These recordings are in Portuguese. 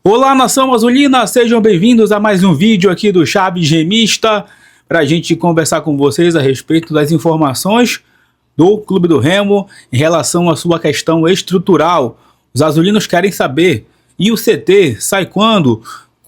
Olá, nação azulina, sejam bem-vindos a mais um vídeo aqui do Chaves Remista para a gente conversar com vocês a respeito das informações do Clube do Remo em relação à sua questão estrutural. Os azulinos querem saber, e o CT sai quando?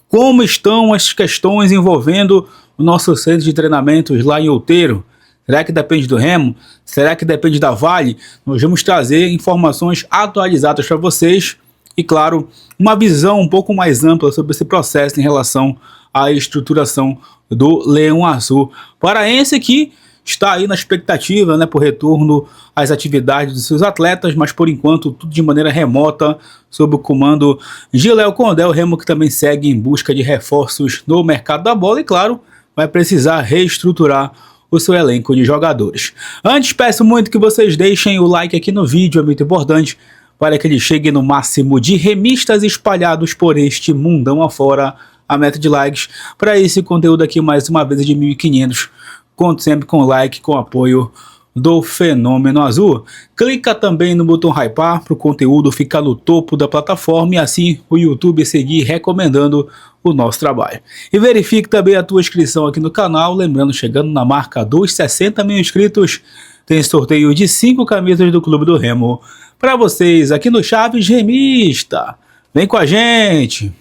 Como estão as questões envolvendo o nosso centro de treinamentos lá em Outeiro? Será que depende do Remo? Será que depende da Vale? Nós vamos trazer informações atualizadas para vocês e, claro, uma visão um pouco mais ampla sobre esse processo em relação à estruturação do Leão Azul paraense, que está aí na expectativa, né, por retorno às atividades dos seus atletas, mas por enquanto tudo de maneira remota, sob o comando de Léo Condé, o Remo que também segue em busca de reforços no mercado da bola e, claro, vai precisar reestruturar o seu elenco de jogadores. Antes, peço muito que vocês deixem o like aqui no vídeo, é muito importante para que ele chegue no máximo de remistas espalhados por este mundão afora. A meta de likes para esse conteúdo aqui, mais uma vez, é de 1.500. Conto sempre com like, com apoio do Fenômeno Azul. Clica também no botão hypar para o conteúdo ficar no topo da plataforma e assim o YouTube seguir recomendando o nosso trabalho. E verifique também a tua inscrição aqui no canal, lembrando, chegando na marca dos 60 mil inscritos, tem sorteio de 5 camisas do Clube do Remo para vocês aqui no Chaves Remista. Vem com a gente!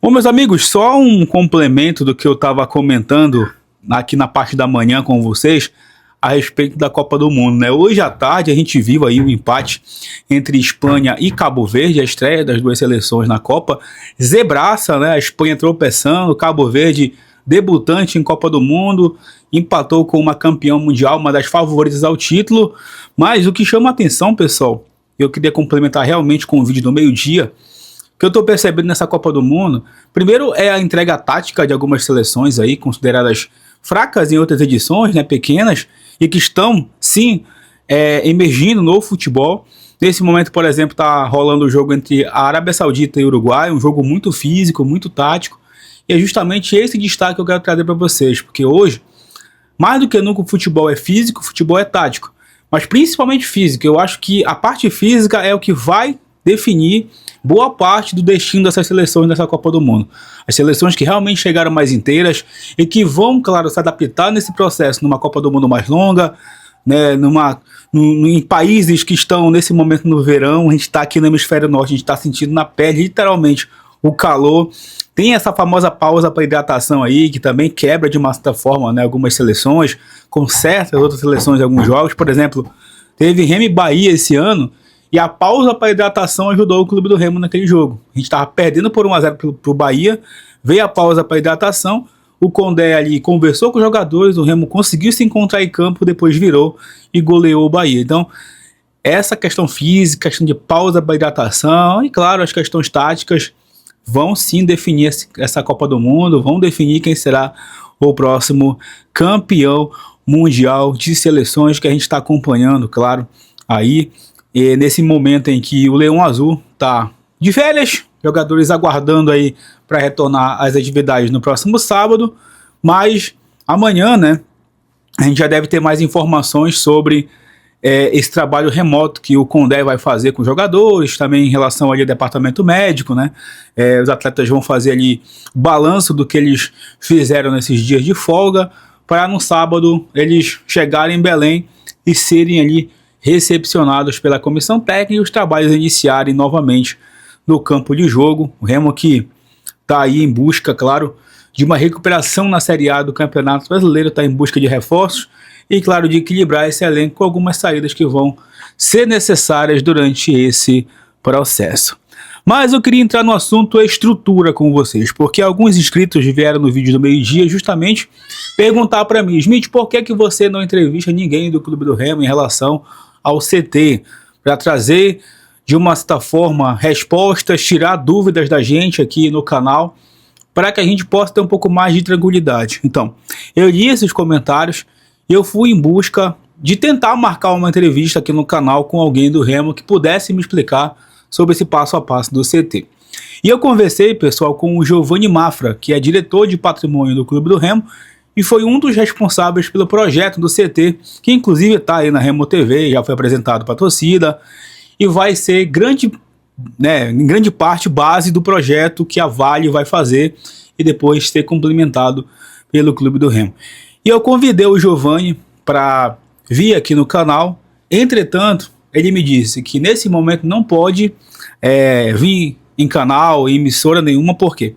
Bom, meus amigos, só um complemento do que eu estava comentando aqui na parte da manhã com vocês a respeito da Copa do Mundo, né? Hoje à tarde a gente viu aí o empate entre Espanha e Cabo Verde, a estreia das duas seleções na Copa. Zebraça, né? A Espanha tropeçando, Cabo Verde debutante em Copa do Mundo, empatou com uma campeã mundial, uma das favoritas ao título. Mas o que chama a atenção, pessoal, eu queria complementar realmente com o vídeo do meio-dia, que eu estou percebendo nessa Copa do Mundo, primeiro é a entrega tática de algumas seleções aí, consideradas fracas em outras edições, né, pequenas, e que estão, sim, emergindo no futebol. Nesse momento, por exemplo, está rolando o jogo entre a Arábia Saudita e o Uruguai, um jogo muito físico, muito tático, e é justamente esse destaque que eu quero trazer para vocês, porque hoje, mais do que nunca, o futebol é físico, o futebol é tático, mas principalmente físico. Eu acho que a parte física é o que vai definir boa parte do destino dessas seleções nessa Copa do Mundo. As seleções que realmente chegaram mais inteiras e que vão, claro, se adaptar nesse processo numa Copa do Mundo mais longa, né, em países que estão nesse momento no verão. A gente está aqui no hemisfério norte, a gente está sentindo na pele literalmente o calor. Tem essa famosa pausa para hidratação aí, que também quebra de uma certa forma, né, algumas seleções, com certas outras seleções em alguns jogos. Por exemplo, teve Remo e Bahia esse ano, e a pausa para hidratação ajudou o Clube do Remo naquele jogo. A gente estava perdendo por 1-0 para o Bahia, veio a pausa para hidratação, o Condé ali conversou com os jogadores, o Remo conseguiu se encontrar em campo, depois virou e goleou o Bahia. Então, essa questão física, questão de pausa para hidratação e, claro, as questões táticas vão sim definir essa Copa do Mundo, vão definir quem será o próximo campeão mundial de seleções que a gente está acompanhando, claro, aí. E nesse momento em que o Leão Azul está de férias, jogadores aguardando aí para retornar às atividades no próximo sábado, mas amanhã, né, a gente já deve ter mais informações sobre esse trabalho remoto que o Condé vai fazer com os jogadores, também em relação ali ao departamento médico, né, os atletas vão fazer ali o balanço do que eles fizeram nesses dias de folga, para no sábado eles chegarem em Belém e serem ali recepcionados pela comissão técnica e os trabalhos iniciarem novamente no campo de jogo. O Remo que está aí em busca, claro, de uma recuperação na Série A do Campeonato Brasileiro, está em busca de reforços e, claro, de equilibrar esse elenco com algumas saídas que vão ser necessárias durante esse processo. Mas eu queria entrar no assunto estrutura com vocês, porque alguns inscritos vieram no vídeo do meio-dia justamente perguntar para mim: Smith, por que você não entrevista ninguém do Clube do Remo em relação ao CT, para trazer de uma certa forma respostas, tirar dúvidas da gente aqui no canal, para que a gente possa ter um pouco mais de tranquilidade. Então, eu li esses comentários e eu fui em busca de tentar marcar uma entrevista aqui no canal com alguém do Remo que pudesse me explicar sobre esse passo a passo do CT. E eu conversei, pessoal, com o Giovanni Mafra, que é diretor de patrimônio do Clube do Remo e foi um dos responsáveis pelo projeto do CT, que inclusive está aí na Remo TV, já foi apresentado para a torcida e vai ser em grande parte base do projeto que a Vale vai fazer e depois ser complementado pelo Clube do Remo. E eu convidei o Giovanni para vir aqui no canal. Entretanto, ele me disse que nesse momento não pode vir em canal, em emissora nenhuma. Por quê?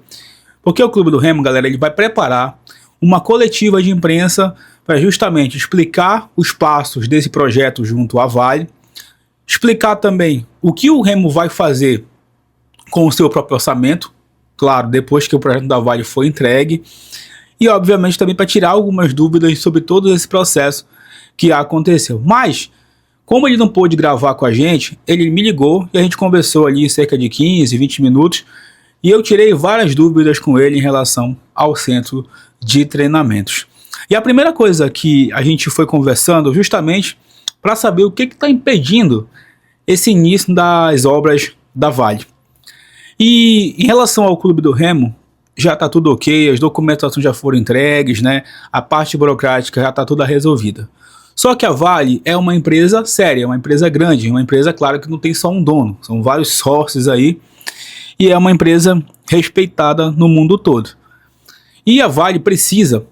Porque o Clube do Remo, galera, ele vai preparar uma coletiva de imprensa para justamente explicar os passos desse projeto junto à Vale, explicar também o que o Remo vai fazer com o seu próprio orçamento, claro, depois que o projeto da Vale foi entregue, e obviamente também para tirar algumas dúvidas sobre todo esse processo que aconteceu. Mas, como ele não pôde gravar com a gente, ele me ligou e a gente conversou ali cerca de 15, 20 minutos e eu tirei várias dúvidas com ele em relação ao centro de treinamentos. E a primeira coisa que a gente foi conversando justamente para saber o que está impedindo esse início das obras da Vale. E em relação ao Clube do Remo, já está tudo ok, as documentações já foram entregues, né? A parte burocrática já está toda resolvida. Só que a Vale é uma empresa séria, uma empresa grande, uma empresa, claro, que não tem só um dono, são vários sócios aí, e é uma empresa respeitada no mundo todo. E a Vale precisa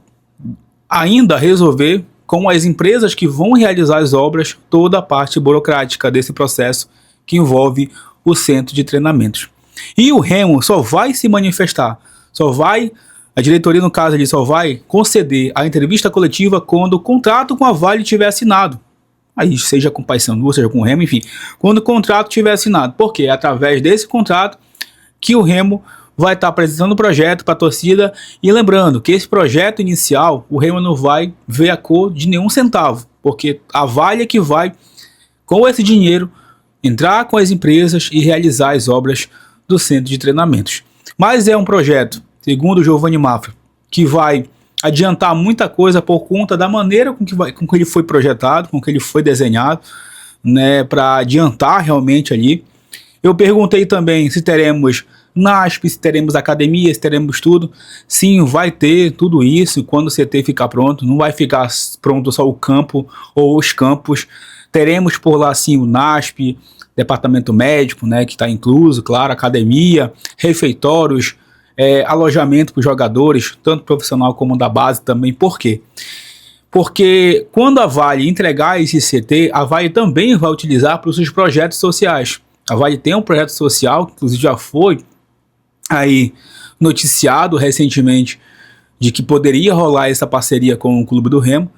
ainda resolver com as empresas que vão realizar as obras toda a parte burocrática desse processo que envolve o centro de treinamentos. E o Remo só vai se manifestar, a diretoria, no caso ali, só vai conceder a entrevista coletiva quando o contrato com a Vale tiver assinado. Aí, seja com o Paysandu, seja com o Remo, enfim, quando o contrato tiver assinado. Porque é através desse contrato que o Remo vai estar apresentando o projeto para a torcida. E lembrando que esse projeto inicial, o Remo não vai ver a cor de nenhum centavo, porque a Vale é que vai, com esse dinheiro, entrar com as empresas e realizar as obras do centro de treinamentos. Mas é um projeto, segundo o Giovanni Mafra, que vai adiantar muita coisa por conta da maneira com que ele foi projetado, com que ele foi desenhado, né, para adiantar realmente ali. Eu perguntei também se teremos NASP, se teremos academia, se teremos tudo. Sim, vai ter tudo isso quando o CT ficar pronto, não vai ficar pronto só o campo ou os campos. Teremos por lá sim o NASP, departamento médico, né, que está incluso, claro, academia, refeitórios, alojamento para os jogadores, tanto profissional como da base também. Por quê? Porque quando a Vale entregar esse CT, a Vale também vai utilizar para os seus projetos sociais. A Vale tem um projeto social, que inclusive já foi aí noticiado recentemente, de que poderia rolar essa parceria com o Clube do Remo.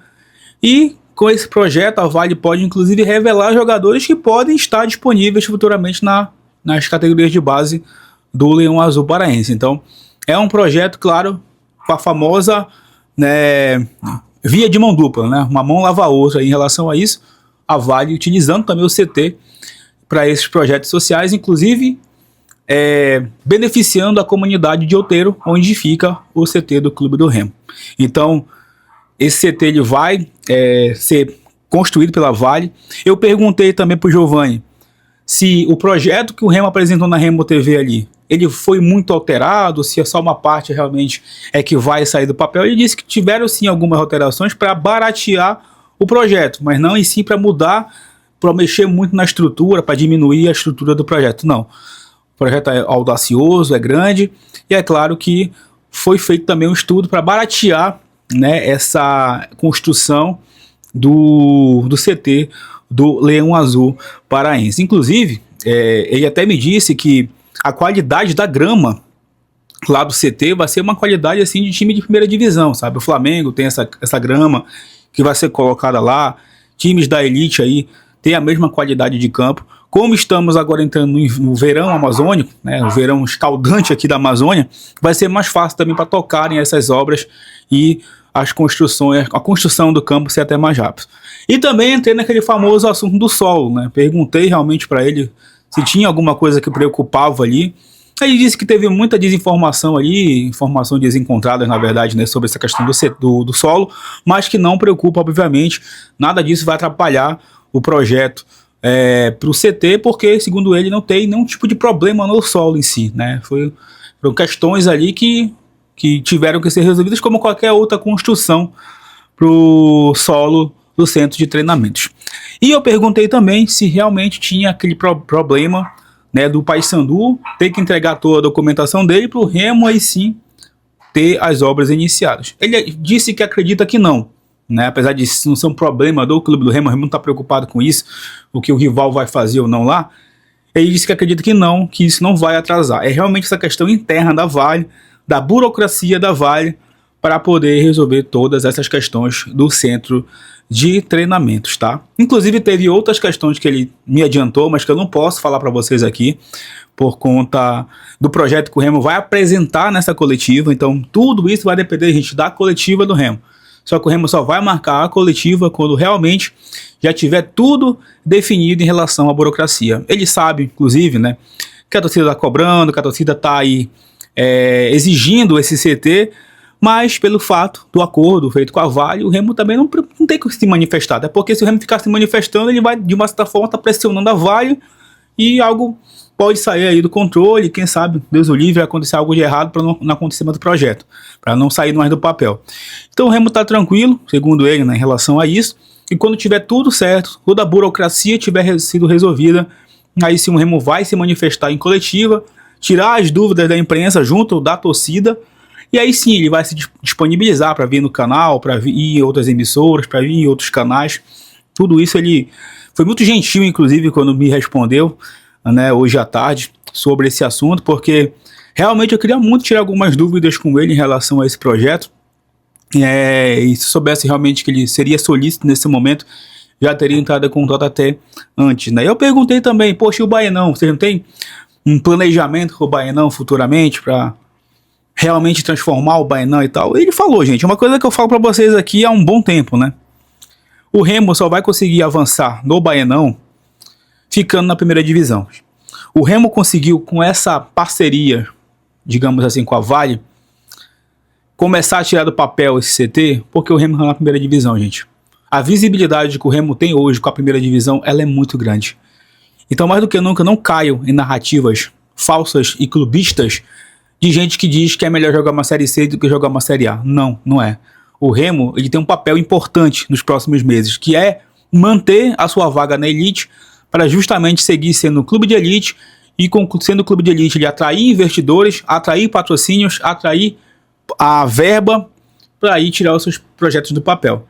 E com esse projeto, a Vale pode inclusive revelar jogadores que podem estar disponíveis futuramente nas categorias de base do Leão Azul Paraense. Então, é um projeto, claro, com a famosa, né, via de mão dupla, né? Uma mão lava a outra em relação a isso. A Vale utilizando também o CT para esses projetos sociais, inclusive beneficiando a comunidade de Outeiro, onde fica o CT do Clube do Remo. Então, esse CT ele vai ser construído pela Vale. Eu perguntei também para o Giovanni se o projeto que o Remo apresentou na Remo TV ali, ele foi muito alterado, se é só uma parte realmente que vai sair do papel. Ele disse que tiveram sim algumas alterações para baratear o projeto, mas não em si para mudar, para mexer muito na estrutura, para diminuir a estrutura do projeto. Não. O projeto é audacioso, é grande, e é claro que foi feito também um estudo para baratear, né, essa construção do CT do Leão Azul Paraense. Inclusive, ele até me disse que a qualidade da grama lá do CT vai ser uma qualidade assim de time de primeira divisão, sabe? O Flamengo tem essa grama que vai ser colocada lá, times da elite aí tem a mesma qualidade de campo. Como estamos agora entrando no verão amazônico, né, o verão escaldante aqui da Amazônia, vai ser mais fácil também para tocarem essas obras e a construção do campo ser até mais rápido. E também entrei naquele famoso assunto do solo, né? Perguntei realmente para ele se tinha alguma coisa que preocupava ali, Ele disse que teve muita desinformação ali, informações desencontradas, na verdade, né, sobre essa questão do solo, mas que não preocupa, obviamente, nada disso vai atrapalhar o projeto para o CT, porque, segundo ele, não tem nenhum tipo de problema no solo em si, né? Foram questões ali que tiveram que ser resolvidas como qualquer outra construção para o solo do centro de treinamentos. E eu perguntei também se realmente tinha aquele problema, né, do Paysandu ter que entregar toda a documentação dele para o Remo aí sim ter as obras iniciadas. Ele disse que acredita que não, né, apesar de não ser um problema do clube do Remo, o Remo não está preocupado com isso, o que o rival vai fazer ou não lá. Ele disse que acredita que não, que isso não vai atrasar. É realmente essa questão interna da Vale, da burocracia da Vale, para poder resolver todas essas questões do centro de treinamentos, tá? Inclusive teve outras questões que ele me adiantou, mas que eu não posso falar para vocês aqui, por conta do projeto que o Remo vai apresentar nessa coletiva. Então tudo isso vai depender, gente, da coletiva do Remo. Só que o Remo só vai marcar a coletiva quando realmente já tiver tudo definido em relação à burocracia. Ele sabe, inclusive, né, que a torcida está cobrando, que a torcida está aí exigindo esse CT, mas pelo fato do acordo feito com a Vale, o Remo também não tem que se manifestar. Até porque se o Remo ficar se manifestando, ele vai, de uma certa forma, estar pressionando a Vale e algo pode sair aí do controle. Quem sabe, Deus o livre, vai acontecer algo de errado para não acontecer mais do projeto, para não sair mais do papel. Então o Remo está tranquilo, segundo ele, né, em relação a isso. E quando tiver tudo certo, toda a burocracia tiver sido resolvida, aí sim o Remo vai se manifestar em coletiva, tirar as dúvidas da imprensa junto da torcida. E aí sim ele vai se disponibilizar para vir no canal, para vir em outras emissoras, para vir em outros canais. Tudo isso ele foi muito gentil, inclusive, quando me respondeu, né, hoje à tarde, sobre esse assunto, porque realmente eu queria muito tirar algumas dúvidas com ele em relação a esse projeto. E se soubesse realmente que ele seria solícito nesse momento, já teria entrado em contato até antes, né? Eu perguntei também, poxa, e o Baenão? Vocês não tem um planejamento com o Baenão futuramente para realmente transformar o Baenão e tal? Ele falou, gente, uma coisa que eu falo para vocês aqui há um bom tempo, né? O Remo só vai conseguir avançar no Baenão ficando na primeira divisão. O Remo conseguiu, com essa parceria, digamos assim, com a Vale, começar a tirar do papel esse CT, porque o Remo está na primeira divisão, gente. A visibilidade que o Remo tem hoje com a primeira divisão, ela é muito grande. Então, mais do que nunca, não caio em narrativas falsas e clubistas de gente que diz que é melhor jogar uma Série C do que jogar uma Série A. Não, não é. O Remo, ele tem um papel importante nos próximos meses, que é manter a sua vaga na elite para justamente seguir sendo um clube de elite e, sendo clube de elite, ele atrair investidores, atrair patrocínios, atrair a verba para aí tirar os seus projetos do papel.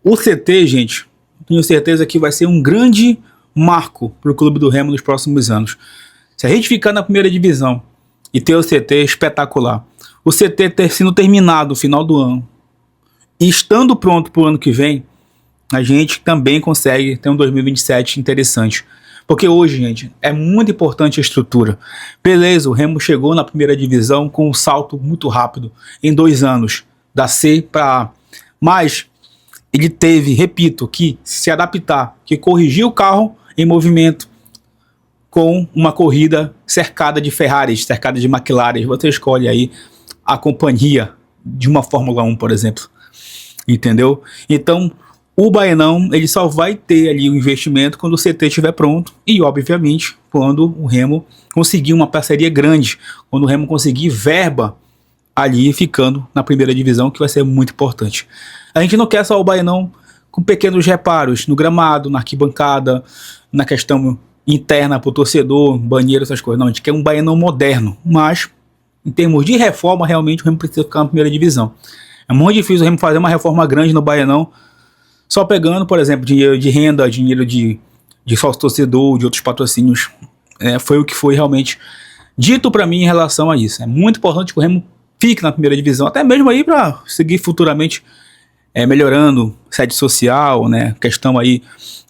O CT, gente, tenho certeza que vai ser um grande marco para o clube do Remo nos próximos anos. Se a gente ficar na primeira divisão e ter o CT espetacular, o CT ter sido terminado no final do ano e estando pronto para o ano que vem, a gente também consegue ter um 2027 interessante. Porque hoje, gente, é muito importante a estrutura. Beleza, o Remo chegou na primeira divisão com um salto muito rápido, em 2 anos, da C para A. Mas ele teve, repito, que se adaptar, que corrigir o carro em movimento com uma corrida cercada de Ferraris, cercada de McLaren. Você escolhe aí a companhia de uma Fórmula 1, por exemplo. Entendeu? Então, o Baenão, ele só vai ter ali o investimento quando o CT estiver pronto e, obviamente, quando o Remo conseguir uma parceria grande, quando o Remo conseguir verba ali ficando na primeira divisão, que vai ser muito importante. A gente não quer só o Baenão com pequenos reparos no gramado, na arquibancada, na questão interna para o torcedor, banheiro, essas coisas. Não, a gente quer um Baenão moderno, mas em termos de reforma, realmente o Remo precisa ficar na primeira divisão. É muito difícil o Remo fazer uma reforma grande no Baenão só pegando, por exemplo, dinheiro de renda, dinheiro de sócio torcedor, de outros patrocínios. Foi o que foi realmente dito para mim em relação a isso. É muito importante que o Remo fique na primeira divisão, até mesmo aí para seguir futuramente melhorando sede social, né, questão aí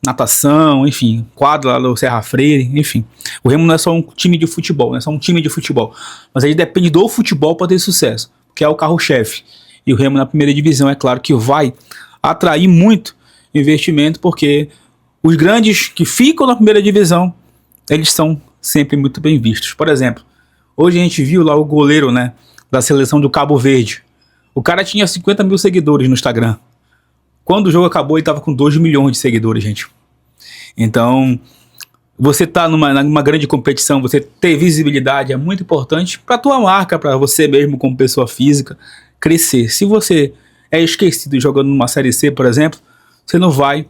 natação, enfim, quadro lá do Serra Freire, enfim. O Remo não é só um time de futebol, não é só um time de futebol, mas ele depende do futebol para ter sucesso, que é o carro-chefe. E o Remo na primeira divisão, é claro que vai atrair muito investimento, porque os grandes que ficam na primeira divisão, eles são sempre muito bem vistos. Por exemplo, Hoje a gente viu lá o goleiro, né, da seleção do Cabo Verde. O cara tinha 50 mil seguidores no Instagram. Quando o jogo acabou, ele tava com 2 milhões de seguidores, gente. Então, você tá numa grande competição, você ter visibilidade é muito importante para tua marca, para você mesmo como pessoa física crescer. Se você é esquecido jogando numa Série C, por exemplo, você não vai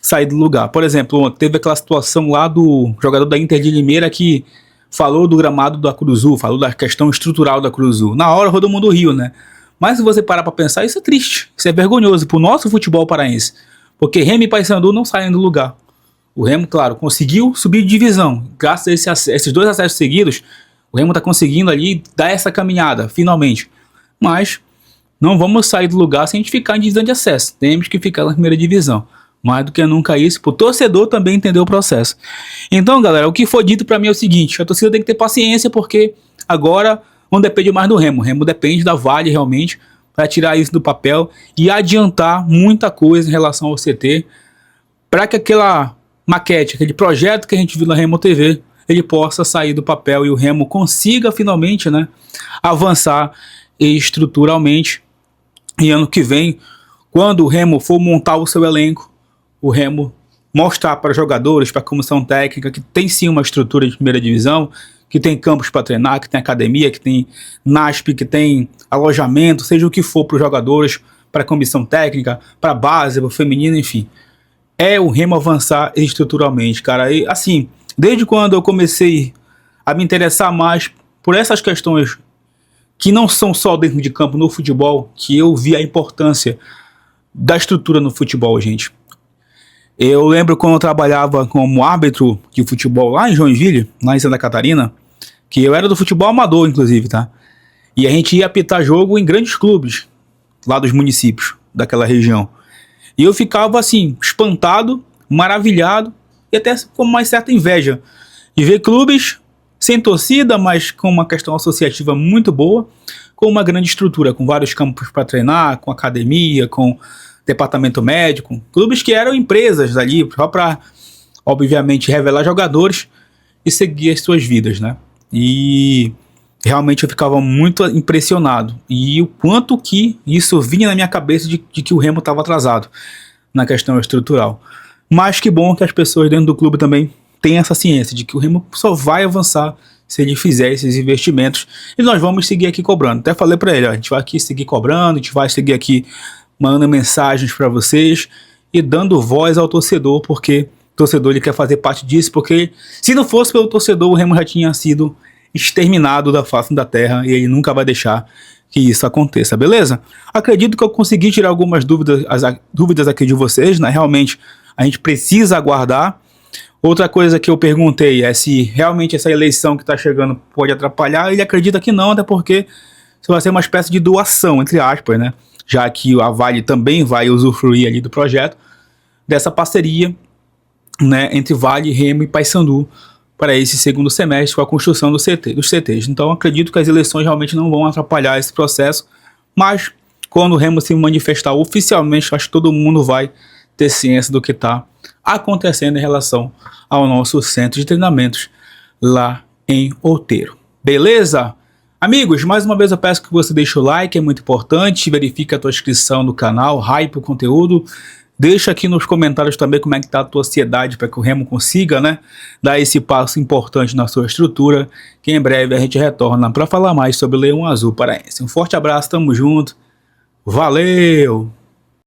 sair do lugar. Por exemplo, teve aquela situação lá do jogador da Inter de Limeira que falou do gramado da Cruzul, falou da questão estrutural da Cruzul. Na hora todo mundo riu, né? Mas se você parar para pensar, isso é triste, isso é vergonhoso pro nosso futebol paraense, porque Remo e Paysandu não saem do lugar. O Remo, claro, conseguiu subir de divisão. Graças a esses 2 acessos seguidos, o Remo está conseguindo ali dar essa caminhada, finalmente. Mas não vamos sair do lugar sem a gente ficar em divisão de acesso. Temos que ficar na primeira divisão. Mais do que nunca isso, para o torcedor também entender o processo. Então, galera, o que foi dito para mim é o seguinte: a torcida tem que ter paciência, porque agora não depende mais do Remo. O Remo depende da Vale, realmente, para tirar isso do papel e adiantar muita coisa em relação ao CT, para que aquela maquete, aquele projeto que a gente viu na Remo TV, ele possa sair do papel e o Remo consiga finalmente, né, avançar estruturalmente. E ano que vem, quando o Remo for montar o seu elenco, o Remo mostrar para jogadores, para a comissão técnica, que tem sim uma estrutura de primeira divisão, que tem campos para treinar, que tem academia, que tem NASP, que tem alojamento, seja o que for para os jogadores, para a comissão técnica, para a base, para o feminino, enfim. É o Remo avançar estruturalmente, cara. E assim, desde quando eu comecei a me interessar mais por essas questões que não são só dentro de campo no futebol, que eu vi a importância da estrutura no futebol, gente. Eu lembro quando eu trabalhava como árbitro de futebol lá em Joinville, lá em Santa Catarina, que eu era do futebol amador, inclusive, tá? E a gente ia apitar jogo em grandes clubes lá dos municípios daquela região. E eu ficava assim, espantado, maravilhado e até com uma certa inveja de ver clubes sem torcida, mas com uma questão associativa muito boa, com uma grande estrutura, com vários campos para treinar, com academia, com departamento médico, clubes que eram empresas ali, só para, obviamente, revelar jogadores e seguir as suas vidas, né? E realmente eu ficava muito impressionado. E o quanto que isso vinha na minha cabeça de que o Remo estava atrasado na questão estrutural. Mas que bom que as pessoas dentro do clube também têm essa ciência de que o Remo só vai avançar se ele fizer esses investimentos. E nós vamos seguir aqui cobrando. Até falei para ele, ó, a gente vai aqui seguir cobrando, a gente vai seguir aqui mandando mensagens para vocês e dando voz ao torcedor, porque o torcedor ele quer fazer parte disso, porque se não fosse pelo torcedor, o Remo já tinha sido exterminado da face da terra e ele nunca vai deixar que isso aconteça, beleza? Acredito que eu consegui tirar algumas dúvidas aqui de vocês, né? Realmente a gente precisa aguardar. Outra coisa que eu perguntei é se realmente essa eleição que está chegando pode atrapalhar. Ele acredita que não, até porque isso vai ser uma espécie de doação, entre aspas, né? Já que a Vale também vai usufruir ali do projeto, dessa parceria, né, entre Vale, Remo e Paysandu para esse segundo semestre com a construção dos CTs. Então acredito que as eleições realmente não vão atrapalhar esse processo, mas quando o Remo se manifestar oficialmente, acho que todo mundo vai ter ciência do que está acontecendo em relação ao nosso centro de treinamentos lá em Outeiro. Beleza? Amigos, mais uma vez eu peço que você deixe o like, é muito importante, verifique a tua inscrição no canal, hype o conteúdo, deixa aqui nos comentários também como é que está a tua ansiedade para que o Remo consiga, né, dar esse passo importante na sua estrutura, que em breve a gente retorna para falar mais sobre o Leão Azul Paraense. Um forte abraço, tamo junto, valeu!